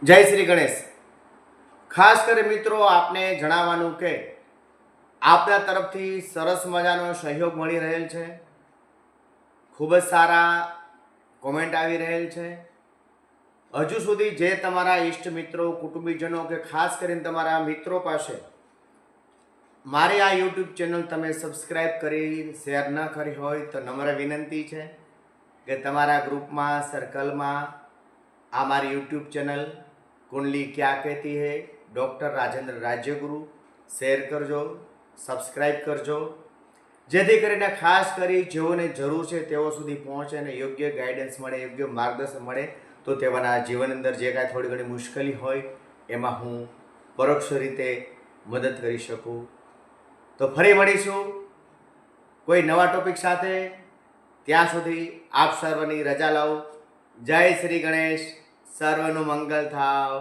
જય શ્રી ગણેશ. ખાસ કરી મિત્રો આપને જણાવવાનું કે આપના તરફથી સરસ મજાનો સહયોગ મળી રહેલ છે. ખૂબ જ સારા કોમેન્ટ આવી રહેલ છે. હજુ સુધી જે તમારા ઈષ્ટ મિત્રો, કુટુંબીજનો કે ખાસ કરીને તમારા મિત્રો પાસે મારી આ યુટ્યુબ ચેનલ તમે સબસ્ક્રાઈબ કરી શેર ન કરી હોય તો નમ્ર વિનંતી છે કે તમારા ગ્રુપમાં, સર્કલમાં આ મારી યુટ્યુબ ચેનલ कुंडली क्या कहती है डॉक्टर રાજેન્દ્ર રાજ્યગુરુ શેર કરજો, સબસ્ક્રાઈબ કરજો, જેથી કરીને ખાસ કરી જેઓને જરૂર છે તેઓ સુધી પહોંચે અને યોગ્ય ગાઈડન્સ મળે, યોગ્ય માર્ગદર્શન મળે તો તેઓના જીવન અંદર જે કાંઈ થોડી ઘણી મુશ્કેલી હોય એમાં હું પરોક્ષ રીતે મદદ કરી શકું. તો ફરી મળીશું કોઈ નવા ટોપિક સાથે. ત્યાં સુધી આપ સર્વની રજા લાવો. જય શ્રી ગણેશ. સર્વનું મંગલ થાવ.